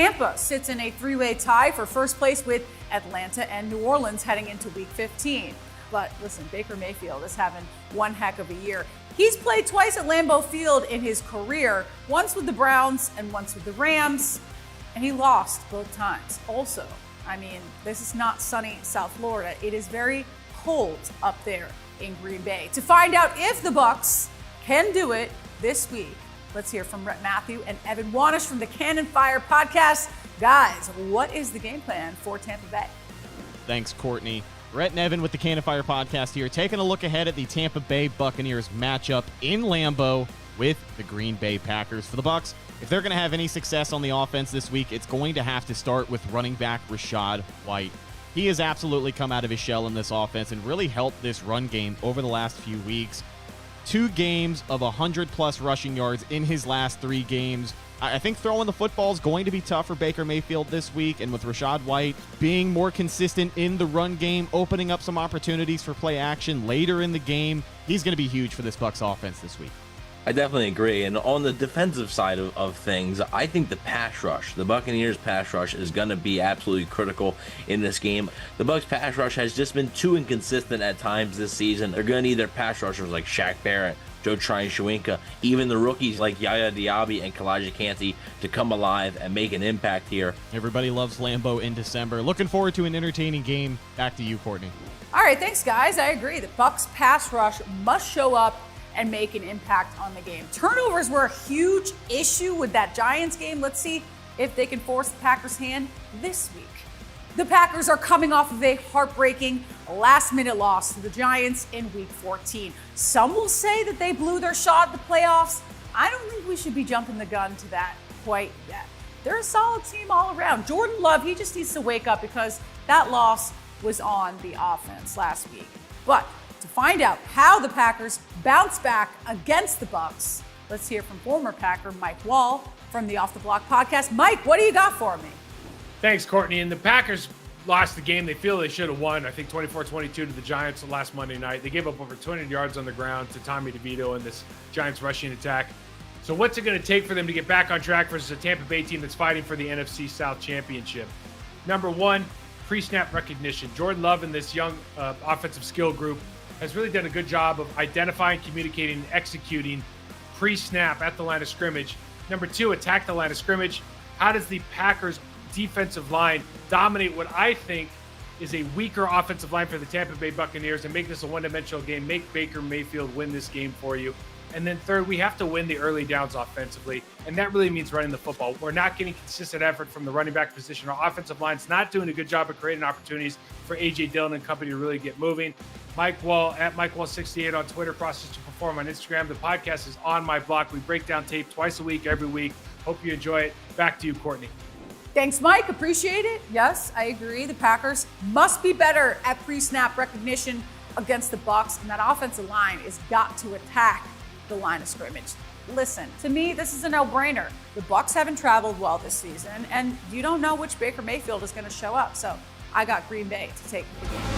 Tampa sits in a three-way tie for first place with Atlanta and New Orleans heading into Week 15. But listen, Baker Mayfield is having one heck of a year. He's played twice at Lambeau Field in his career, once with the Browns and once with the Rams, and he lost both times. Also, this is not sunny South Florida. It is very cold up there in Green Bay. To find out if the Bucs can do it this week, let's hear from Rhett Matthew and Evan Wanish from the Cannon Fire podcast. Guys, what is the game plan for Tampa Bay? Thanks, Courtney. Rhett and Evan with the Cannon Fire podcast here, taking a look ahead at the Tampa Bay Buccaneers matchup in Lambeau with the Green Bay Packers. For the Bucs, if they're going to have any success on the offense this week, it's going to have to start with running back Rachaad White. He has absolutely come out of his shell in this offense and really helped this run game over the last few weeks. 2 games of 100-plus rushing yards in his last 3 games. I think throwing the football is going to be tough for Baker Mayfield this week, and with Rachaad White being more consistent in the run game, opening up some opportunities for play action later in the game, he's going to be huge for this Bucs offense this week. I definitely agree. And on the defensive side of things, I think the pass rush, the Buccaneers pass rush, is going to be absolutely critical in this game. The Bucs pass rush has just been too inconsistent at times this season. They're going to need their pass rushers like Shaq Barrett, Joe Tryon-Shoyinka, even the rookies like Yaya Diaby and Kalijah Kancey to come alive and make an impact here. Everybody loves Lambeau in December. Looking forward to an entertaining game. Back to you, Courtney. All right, thanks, guys. I agree. The Bucs pass rush must show up and make an impact on the game. Turnovers were a huge issue with that Giants game. Let's see if they can force the Packers' hand this week. The Packers are coming off of a heartbreaking last-minute loss to the Giants in Week 14. Some will say that they blew their shot at the playoffs. I don't think we should be jumping the gun to that quite yet. They're a solid team all around. Jordan Love, he just needs to wake up because that loss was on the offense last week. But to find out how the Packers bounce back against the Bucs, let's hear from former Packer Mike Wahle from the Off the Block podcast. Mike, what do you got for me? Thanks, Courtney. And the Packers lost the game they feel they should have won, I think 24-22 to the Giants last Monday night. They gave up over 200 yards on the ground to Tommy DeVito and this Giants rushing attack. So what's it going to take for them to get back on track versus a Tampa Bay team that's fighting for the NFC South Championship? Number one, pre-snap recognition. Jordan Love and this young offensive skill group has really done a good job of identifying, communicating, and executing pre-snap at the line of scrimmage. Number two, attack the line of scrimmage. How does the Packers defensive line dominate what I think is a weaker offensive line for the Tampa Bay Buccaneers and make this a one-dimensional game, make Baker Mayfield win this game for you? And then third, we have to win the early downs offensively, and that really means running the football. We're not getting consistent effort from the running back position. Our offensive line's not doing a good job of creating opportunities for A.J. Dillon and company to really get moving. Mike Wahle, at Mike Wahle68 on Twitter, Process to Perform on Instagram. The podcast is on my block. We break down tape twice a week, every week. Hope you enjoy it. Back to you, Courtney. Thanks, Mike. Appreciate it. Yes, I agree. The Packers must be better at pre-snap recognition against the Bucs, and that offensive line has got to attack the line of scrimmage. Listen, to me, this is a no-brainer. The Bucs haven't traveled well this season, and you don't know which Baker Mayfield is going to show up. So I got Green Bay to take the game.